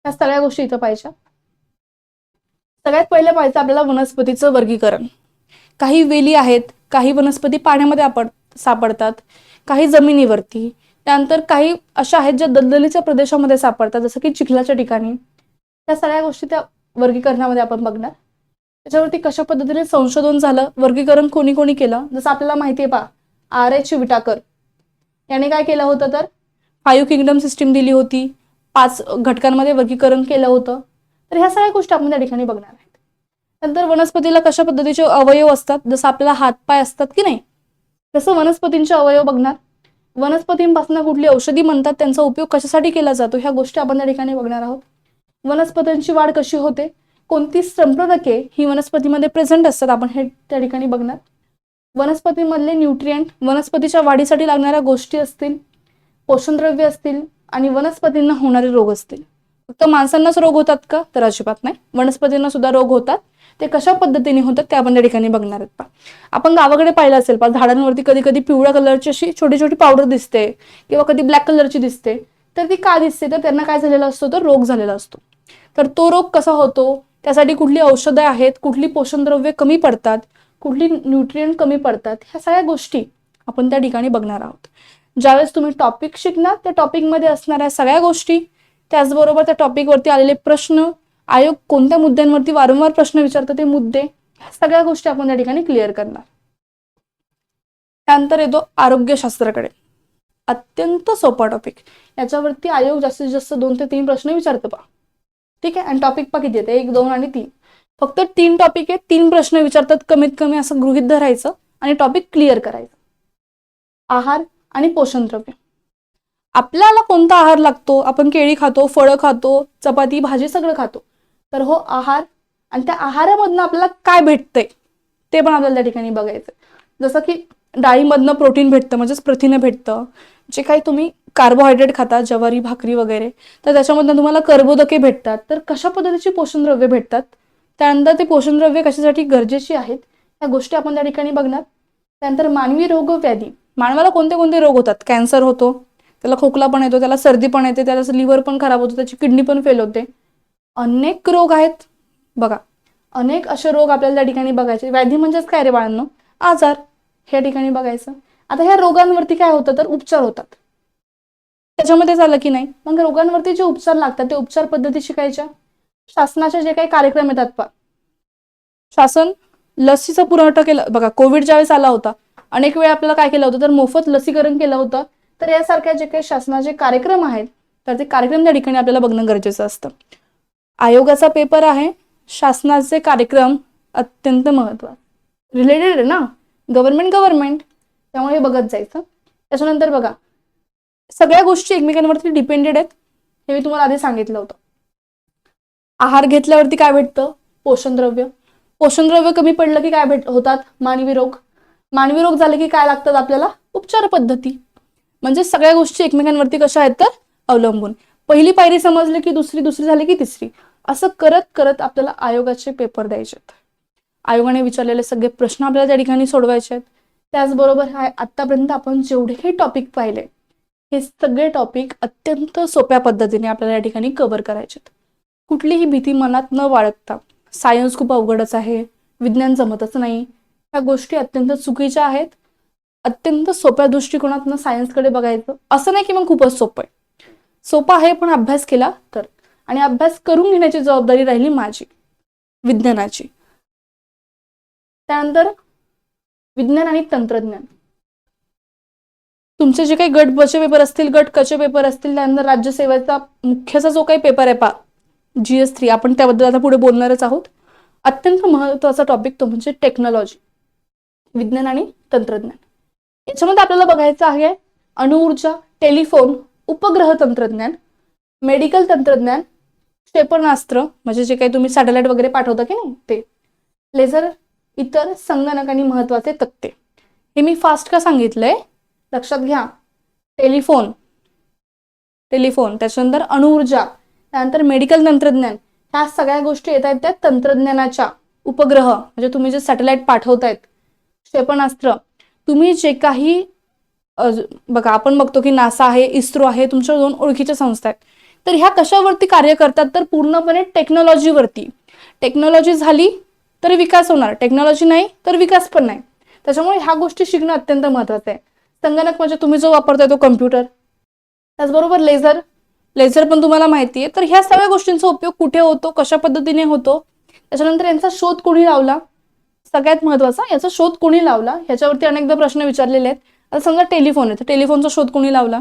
या सगळ्या गोष्टी इथं पाहिजे. सगळ्यात पहिले पाहिजे आपल्याला वनस्पतीचं वर्गीकरण. काही वेली आहेत, काही वनस्पती पाण्यामध्ये सापडतात, काही जमिनीवरती, त्यानंतर काही अशा आहेत ज्या दलदलीच्या प्रदेशामध्ये सापडतात, जसं की चिखलाच्या ठिकाणी. त्या सगळ्या गोष्टी त्या वर्गीकरणामध्ये आपण बघणार. त्याच्यावरती कशा पद्धतीने संशोधन झालं, वर्गीकरण कोणी कोणी केलं, जसं आपल्याला माहिती आहे पहा, R.H. विटाकर याने काय केलं होतं तर 5 किंगडम सिस्टीम दिली होती, 5 घटकांमध्ये वर्गीकरण केलं होतं. तर ह्या सगळ्या गोष्टी आपण त्या ठिकाणी बघणार आहेत. नंतर वनस्पतीला कशा पद्धतीचे अवयव असतात, जसं आपल्याला हातपाय असतात की नाही, तसं वनस्पतींचे अवयव बघणार. वनस्पतींपासून कुठली औषधी म्हणतात, त्यांचा उपयोग कशासाठी केला जातो, ह्या गोष्टी आपण त्या ठिकाणी बघणार आहोत. वनस्पतींची वाढ कशी होते, कोणती संप्रेरके ही वनस्पतीमध्ये प्रेझेंट असतात, आपण हे त्या ठिकाणी बघणार. वनस्पतीमधले न्यूट्रिएंट, वनस्पतीच्या वाढीसाठी लागणाऱ्या गोष्टी असतील, पोषणद्रव्य असतील आणि वनस्पतींना होणारे रोग असतील. फक्त माणसांनाच रोग होतात का, तर अजिबात नाही, वनस्पतींना सुद्धा रोग होतात. ते कशा पद्धतीने होतात ते आपण त्या ठिकाणी बघणार आहेत. आपण गावाकडे पाहिलं असेल पहा, झाडांवरती कधी कधी पिवळ्या कलरची अशी छोटी छोटी पावडर दिसते किंवा कधी ब्लॅक कलरची दिसते. तर ती का दिसते, तर त्यांना काय झालेला असतो, तर रोग झालेला असतो. तर तो रोग कसा होतो, त्यासाठी कुठली औषधं आहेत, कुठली पोषणद्रव्ये कमी पडतात, कुठली न्यूट्रिएंट कमी पडतात, ह्या सगळ्या गोष्टी आपण त्या ठिकाणी बघणार आहोत. ज्यावेळेस तुम्ही टॉपिक शिकणार, त्या टॉपिकमध्ये असणाऱ्या सगळ्या गोष्टी, त्याचबरोबर त्या टॉपिकवरती आलेले प्रश्न, आयोग कोणत्या मुद्द्यांवरती वारंवार प्रश्न विचारतो ते मुद्दे, सगळ्या गोष्टी आपण त्या ठिकाणी क्लिअर करणार. त्यानंतर येतो आरोग्यशास्त्राकडे. अत्यंत सोपा टॉपिक, याच्यावरती आयोग जास्तीत जास्त 2 ते 3 प्रश्न विचारतो पहा. ठीक आहे. आणि टॉपिक पहा किती येते, 1, 2 आणि 3. फक्त 3 टॉपिक आहेत, 3 प्रश्न विचारतात कमीत कमी, असं गृहीत धरायचं आणि टॉपिक क्लिअर करायचं. आहार आणि पोषणद्रव्य. आपल्याला कोणता आहार लागतो, आपण केळी खातो, फळं खातो, चपाती भाजी सगळं खातो. तर हो आहार, आणि त्या आहारामधनं आपल्याला काय भेटतंय ते पण आपल्याला त्या ठिकाणी बघायचं. जसं की डाळीमधनं प्रोटीन भेटतं, म्हणजेच प्रथिने भेटतं. जे काही तुम्ही कार्बोहायड्रेट खाता, ज्वारी भाकरी वगैरे, तर त्याच्यामधनं तुम्हाला कर्बोदके भेटतात. तर कशा पद्धतीची पोषणद्रव्ये भेटतात, त्यानंतर ते पोषणद्रव्ये कशासाठी गरजेची आहेत, या गोष्टी आपण त्या ठिकाणी बघणार. त्यानंतर मानवी रोग व्याधी. मानवाला कोणते कोणते रोग होतात, कॅन्सर होतो, त्याला खोकला पण येतो, त्याला सर्दी पण येते, त्याला लिव्हर पण खराब होतो, त्याची किडनी पण फेल होते. अनेक रोग आहेत बघा, अनेक असे रोग आपल्याला त्या ठिकाणी बघायचे. व्याधी म्हणजेच काय रे बाळांनो, आजार, ह्या ठिकाणी बघायचं. आता ह्या रोगांवरती काय होतं, तर उपचार होतात. त्याच्यामध्ये झालं की नाही, मग रोगांवरती जे उपचार लागतात ते उपचार पद्धती शिकायच्या. शासनाचे जे काही कार्यक्रम येतात पहा, शासन लसीचा पुरवठा केला बघा. कोविड ज्यावेळेस आला होता, अनेक वेळा आपल्याला काय केलं होतं, तर मोफत लसीकरण केलं होतं. तर यासारख्या जे काही शासनाचे कार्यक्रम आहेत, तर ते कार्यक्रम त्या ठिकाणी आपल्याला बघणं गरजेचं असतं. आयोगाचा पेपर आहे, शासनाचे कार्यक्रम अत्यंत महत्त्वाचे, रिलेटेड आहे ना, गव्हर्नमेंट, त्यामुळे बघत जायचं. त्याच्यानंतर बघा, सगळ्या गोष्टी एकमेकांवरती डिपेंडेड आहेत, हे मी तुम्हाला आधी सांगितलं होतं. आहार घेतल्यावरती काय भेटतं, पोषणद्रव्य. पोषणद्रव्य कमी पडलं की काय होतात, मानवी रोग. मानवी रोग झाले की काय लागतात आपल्याला, उपचार पद्धती. म्हणजे सगळ्या गोष्टी एकमेकांवरती कशा आहेत, तर अवलंबून. पहिली पायरी समजली की दुसरी, दुसरी झाली की तिसरी, असं करत करत आपल्याला आयोगाचे पेपर द्यायचे आहेत. आयोगाने विचारलेले सगळे प्रश्न आपल्याला त्या ठिकाणी सोडवायचे आहेत. त्याचबरोबर आतापर्यंत आपण जेवढेही टॉपिक पाहिले, हे सगळे टॉपिक अत्यंत सोप्या पद्धतीने आपल्याला या ठिकाणी कव्हर करायचे आहेत. कुठलीही भीती मनात न बाळगता. सायन्स खूप अवघडच आहे, विज्ञान जमतच नाही, ह्या गोष्टी अत्यंत चुकीच्या आहेत. अत्यंत सोप्या दृष्टिकोनातून सायन्सकडे बघायचं. असं नाही की मग खूपच सोपं आहे, सोपं आहे पण अभ्यास केला तर. आणि अभ्यास करून घेण्याची जबाबदारी राहिली माझी, विज्ञानाची. त्यानंतर विज्ञान आणि तंत्रज्ञान. तुमचे जे काही गट बचे पेपर असतील, गट कचे पेपर असतील, त्यानंतर राज्यसेवेचा मुख्यचा जो काही पेपर आहे पहा, GS3, आपण त्याबद्दल आता पुढे बोलणारच आहोत. अत्यंत महत्त्वाचा टॉपिक तो म्हणजे टेक्नॉलॉजी, विज्ञान आणि तंत्रज्ञान. याच्यामध्ये आपल्याला बघायचं आहे अणुऊर्जा, टेलिफोन, उपग्रह तंत्रज्ञान, मेडिकल तंत्रज्ञान, क्षेपणास्त्र, म्हणजे जे काही तुम्ही सॅटेलाइट वगैरे पाठवता की नाही ते, लेझर, इतर संगणक आणि महत्वाचे तक्ते. हे मी फास्ट का सांगितलंय, लक्षात घ्या. टेलिफोन, त्याच्यानंतर अणुऊर्जा, त्यानंतर मेडिकल तंत्रज्ञान, ह्या सगळ्या गोष्टी येत आहेत त्या तंत्रज्ञानाच्या. उपग्रह म्हणजे तुम्ही जे सॅटेलाइट पाठवतायत, क्षेपणास्त्र, तुम्ही जे काही बघा, आपण बघतो की नासा आहे, इस्रो आहे, तुमच्या 2 ओळखीच्या संस्था आहेत. तर ह्या कशावरती कार्य करतात, तर पूर्णपणे टेक्नॉलॉजीवरती. टेक्नॉलॉजी झाली तर विकास होणार, टेक्नॉलॉजी नाही तर विकास पण नाही. त्याच्यामुळे ह्या गोष्टी शिकणं अत्यंत महत्त्वाचं आहे. संगणक म्हणजे तुम्ही जो वापरताय तो कम्प्युटर. त्याचबरोबर लेझर पण तुम्हाला माहिती आहे. तर ह्या सगळ्या गोष्टींचा उपयोग कुठे होतो, कशा पद्धतीने होतो, त्याच्यानंतर यांचा शोध कोणी लावला, सगळ्यात महत्वाचा याचा शोध कोणी लावला, ह्याच्यावरती अनेकदा प्रश्न विचारलेले आहेत. आता समजा टेलिफोन आहे, तर टेलिफोनचा शोध कोणी लावला,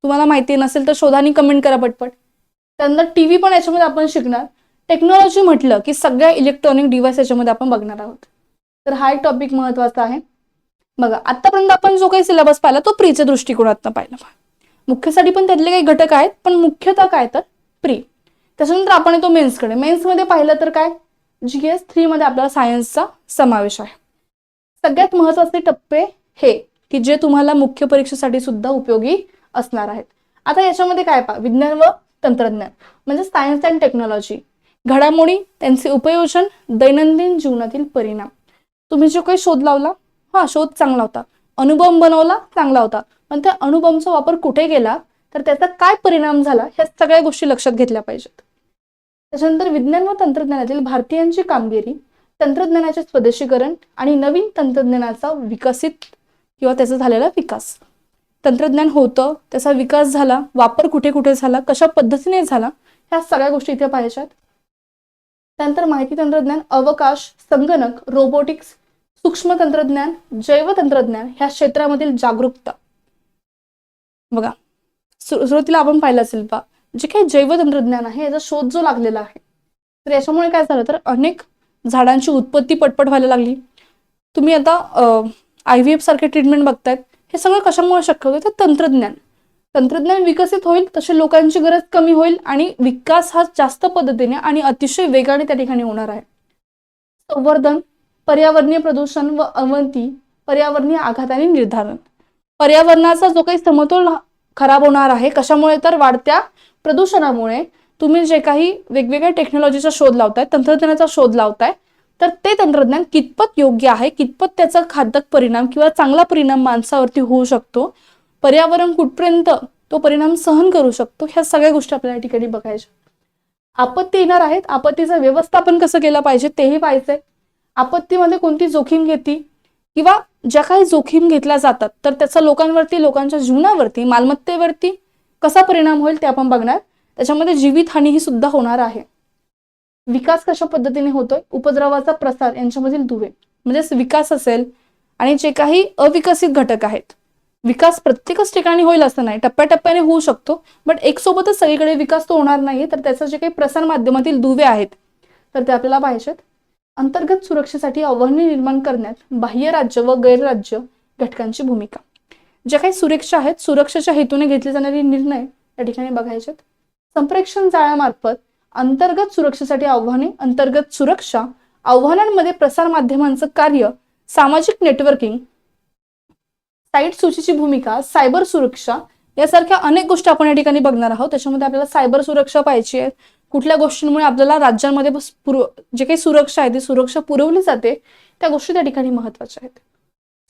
तुम्हाला माहिती नसेल तर शोधानी कमेंट करा पटपट. त्यानंतर टीव्ही पण याच्यामध्ये आपण शिकणार. टेक्नॉलॉजी म्हटलं की सगळ्या इलेक्ट्रॉनिक डिव्हाइस याच्यामध्ये आपण बघणार आहोत. तर हा एक टॉपिक महत्वाचा आहे. बघा आतापर्यंत आपण जो काही सिलेबस पाहिला तो प्रीच्या दृष्टिकोनातून पाहिला. मुख्यसाठी पण त्यातले काही घटक आहेत, पण मुख्यतः काय तर प्री. त्याच्यानंतर आपण येतो मेन्सकडे. मेन्समध्ये पाहिलं तर काय, GS 3 मध्ये आपल्याला सायन्सचा समावेश आहे. सगळ्यात महत्वाचे टप्पे हे की जे तुम्हाला मुख्य परीक्षेसाठी सुद्धा उपयोगी असणार आहेत. आता याच्यामध्ये काय पहा, विज्ञान व तंत्रज्ञान म्हणजे सायन्स अँड टेक्नॉलॉजी, घडामोडी, त्यांचे उपयोजन, दैनंदिन जीवनातील परिणाम. तुम्ही जो काही शोध लावला, हा शोध चांगला होता, अणुबॉम्ब बनवला चांगला होता, पण त्या अणुबॉम्बचा वापर कुठे केला तर त्याचा काय परिणाम झाला, ह्या सगळ्या गोष्टी लक्षात घेतल्या पाहिजेत. त्याच्यानंतर विज्ञान व तंत्रज्ञानातील भारतीयांची कामगिरी, तंत्रज्ञानाचे स्वदेशीकरण आणि नवीन तंत्रज्ञानाचा विकसित किंवा त्याचा झालेला विकास. तंत्रज्ञान होतं, त्याचा विकास झाला, वापर कुठे कुठे झाला, कशा पद्धतीने झाला, ह्या सगळ्या गोष्टी इथे पाहिजेत. त्यानंतर माहिती तंत्रज्ञान, अवकाश, संगणक, रोबोटिक्स, सूक्ष्म तंत्रज्ञान, जैव तंत्रज्ञान ह्या क्षेत्रामधील जागरूकता. बघा सुरुवातीला आपण पाहिलं असेल पहा, जे काही जैव तंत्रज्ञान आहे याचा शोध जो लागलेला आहे, तर याच्यामुळे काय झालं तर अनेक झाडांची उत्पत्ती पटपट व्हायला लागली. तुम्ही आता IVF सारखे ट्रीटमेंट बघतायत, हे सगळं कशामुळे शक्य होतं तर तंत्रज्ञान विकसित होईल तसे लोकांची गरज कमी होईल आणि विकास हा जास्त पद्धतीने आणि अतिशय वेगाने त्या ठिकाणी होणार आहे. संवर्धन, पर्यावरणीय प्रदूषण व अवनती, पर्यावरणीय आघात आणि निर्धारण. पर्यावरणाचा जो काही समतोल खराब होणार आहे, कशामुळे तर वाढत्या प्रदूषणामुळे. तुम्ही जे काही वेगवेगळ्या टेक्नॉलॉजीचा शोध लावताय, तंत्रज्ञानाचा शोध लावताय, तर ते तंत्रज्ञान कितपत योग्य आहे, कितपत त्याचा घातक परिणाम किंवा चांगला परिणाम माणसावरती होऊ शकतो, पर्यावरण कुठपर्यंत तो परिणाम सहन करू शकतो, ह्या सगळ्या गोष्टी आपल्याला या ठिकाणी बघायच्या. आपत्ती येणार आहेत, आपत्तीचं व्यवस्थापन कसं केलं पाहिजे तेही पाहायचंय. आपत्तीमध्ये कोणती जोखीम घेतली किंवा ज्या काही जोखीम घेतल्या जातात तर त्याचा लोकांवरती, लोकांच्या जीवनावरती, मालमत्तेवरती कसा परिणाम होईल ते आपण बघणार. त्याच्यामध्ये जीवितहानी ही सुद्धा होणार आहे. विकास कशा पद्धतीने होतोय, उपद्रवाचा प्रसार यांच्यामधील दुवे, म्हणजे विकास असेल आणि जे काही अविकसित घटक आहेत. विकास प्रत्येकच ठिकाणी होईल असं नाही, टप्प्याटप्प्याने होऊ शकतो, बट एक सोबतच सगळीकडे विकास तो होणार नाही. तर त्याचं जे काही प्रसार माध्यमातील दुवे आहेत तर ते आपल्याला पाहिजेत. अंतर्गत सुरक्षेसाठी आव्हाने निर्माण करण्यात बाह्य राज्य व गैरराज्य घटकांची भूमिका. ज्या काही सुरक्षा आहेत, सुरक्षेच्या हेतूने घेतले जाणारे निर्णय या ठिकाणी बघायचे. संप्रेषण जाळ्यामार्फत अंतर्गत सुरक्षेसाठी आव्हाने, अंतर्गत सुरक्षा, आव्हानांमध्ये प्रसार माध्यमांचं कार्य, सामाजिक नेटवर्किंग, साईट सूचीची भूमिका, सायबर सुरक्षा यासारख्या अनेक गोष्टी आपण या ठिकाणी बघणार आहोत. त्याच्यामध्ये आपल्याला सायबर सुरक्षा पाहिजे आहे, कुठल्या गोष्टींमुळे आपल्याला राज्यांमध्ये जे काही सुरक्षा आहे ती सुरक्षा पुरवली जाते, त्या गोष्टी त्या ठिकाणी महत्वाच्या आहेत.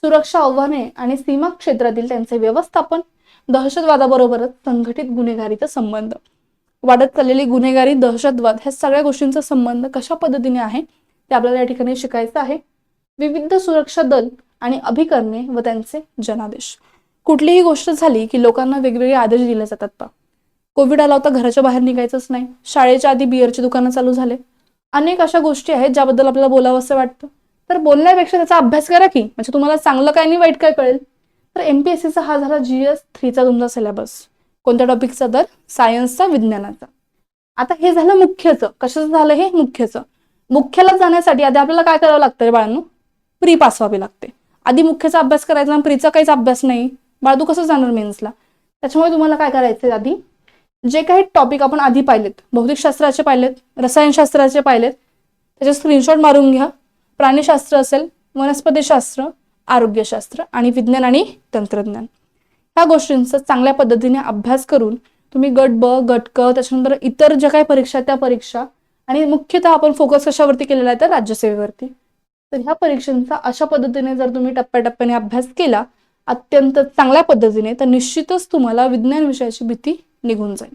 सुरक्षा आव्हाने आणि सीमा क्षेत्रातील त्यांचे व्यवस्थापन, दहशतवादाबरोबरच संघटित गुन्हेगारीचा संबंध, वाढत चाललेली गुन्हेगारी, दहशतवाद ह्या सगळ्या गोष्टींचा संबंध कशा पद्धतीने आहे ते आपल्याला या ठिकाणी शिकायचं आहे. विविध सुरक्षा दल आणि अभिकरणे व त्यांचे जनादेश. कुठलीही गोष्ट झाली की लोकांना वेगवेगळे आदेश दिले जातात. पहा कोविड आला होता, घराच्या बाहेर निघायचंच नाही, शाळेच्या आधी बिअरची दुकानं चालू झाले, अनेक अशा गोष्टी आहेत ज्याबद्दल आपल्याला बोलावं असं वाटतं. तर बोलण्यापेक्षा त्याचा अभ्यास करा की, म्हणजे तुम्हाला चांगलं काय आणि वाईट काय कळेल. तर MPSCचा हा झाला GS 3चा तुमचा सिलेबस. कोणत्या टॉपिकचा तर सायन्सचा, विज्ञानाचा. आता हे झालं मुख्यचं. कशाचं झालं हे मुख्यचं. मुख्याला जाण्यासाठी आधी आपल्याला काय करावं लागतं बाळांनो, प्री पास व्हावी लागते. आधी मुख्यचा अभ्यास करायचा आणि प्रीचा काहीच अभ्यास नाही, बाळू कसं जाणार मेन्सला. त्याच्यामुळे तुम्हाला काय करायचं, आधी जे काही टॉपिक आपण आधी पाहिलेत, भौतिकशास्त्राचे पाहिलेत, रसायनशास्त्राचे पाहिलेत, त्याचे स्क्रीनशॉट मारून घ्या. प्राणीशास्त्र असेल, वनस्पतीशास्त्र, आरोग्यशास्त्र आणि विज्ञान आणि तंत्रज्ञान ह्या गोष्टींचा चांगल्या पद्धतीने अभ्यास करून तुम्ही गट ब, गट क, त्याच्यानंतर इतर ज्या काही परीक्षा त्या परीक्षा, आणि मुख्यतः आपण फोकस कशावरती केलेला आहे तर राज्यसेवेवरती. तर ह्या परीक्षांचा अशा पद्धतीने जर तुम्ही टप्प्याटप्प्याने अभ्यास केला अत्यंत चांगल्या पद्धतीने, तर निश्चितच तुम्हाला विज्ञान विषयाची भीती निघून जाईल.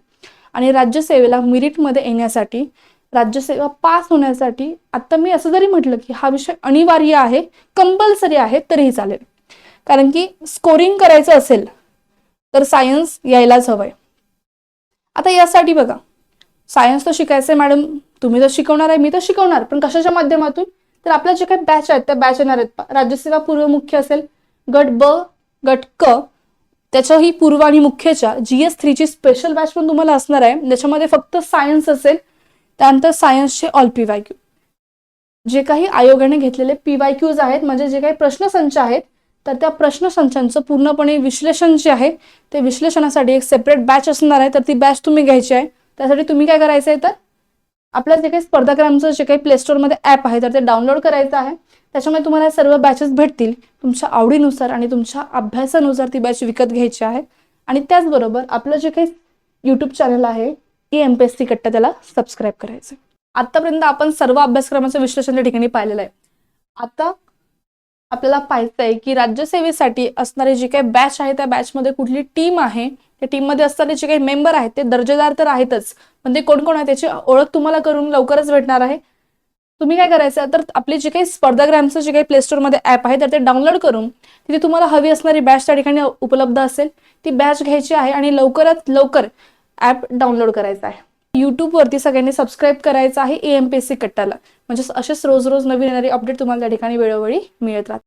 आणि राज्यसेवेला मेरिटमध्ये येण्यासाठी, राज्यसेवा पास होण्यासाठी, आता मी असं जरी म्हटलं की हा विषय अनिवार्य आहे, कंपल्सरी आहे, तरीही चालेल. कारण की स्कोरिंग करायचं असेल तर सायन्स यायलाच हवंय. आता यासाठी बघा, सायन्स तर शिकायचंय मॅडम, तुम्ही तर शिकवणार आहे, मी तर शिकवणार, पण कशाच्या माध्यमातून? तर आपल्या जे काही बॅच आहेत त्या बॅच येणार आहेत. राज्यसेवा पूर्व मुख्य असेल, गट ब, गट क, त्याच्या ही पूर्व आणि मुख्यच्या GS3 ची स्पेशल बॅच पण तुम्हाला असणार आहे. ज्याच्यामध्ये फक्त सायन्स असेल. त्यानंतर सायन्सचे ऑल PYQ, जे काही आयोगाने घेतलेले PYQs आहेत, म्हणजे जे काही प्रश्नसंच आहेत, तर त्या प्रश्नसंचांचं पूर्णपणे विश्लेषण जे आहे ते विश्लेषणासाठी एक सेपरेट बॅच असणार आहे. तर ती बॅच तुम्ही घ्यायची आहे. त्यासाठी तुम्ही काय करायचं आहे, तर आपल्या जे काही स्पर्धाग्रामचं जे काही प्ले स्टोअरमध्ये ॲप आहे तर ते डाउनलोड करायचं आहे. त्याच्यामुळे तुम्हाला सर्व बॅचेस भेटतील. तुमच्या आवडीनुसार आणि तुमच्या अभ्यासानुसार ती बॅच विकत घ्यायची आहे. आणि त्याचबरोबर आपलं जे काही यूट्यूब चॅनल आहे EMPSC कट्टा, त्याला सबस्क्राईब करायचं. आतापर्यंत आपण सर्व अभ्यासक्रमाचं विश्लेषण त्या ठिकाणी पाहिलेलं आहे. आता आपल्याला पाहायचं आहे की राज्यसेवेसाठी असणारी जी काही बॅच आहे त्या बॅचमध्ये कुठली टीम आहे, त्या टीममध्ये असणारे जे काही मेंबर आहेत ते दर्जेदार तर आहेतच, पण ते कोण कोण आहे त्याची ओळख तुम्हाला करून लवकरच भेटणार आहे. तुम्ही काय करायचं, तर आपले जे काही स्पर्धाग्रामचं जे काही प्ले स्टोअरमध्ये ॲप आहे तर ते डाउनलोड करून तिथे तुम्हाला हवी असणारी बॅच त्या ठिकाणी उपलब्ध असेल, ती बॅच घ्यायची आहे आणि लवकरात लवकर ॲप डाउनलोड करायचा आहे. यूट्यूबवरती सगळ्यांनी सबस्क्राईब करायचं आहे EMPSC कट्टाला, म्हणजे असेच रोज रोज नवीन येणारे अपडेट तुम्हाला त्या ठिकाणी वेळोवेळी मिळत राहतात.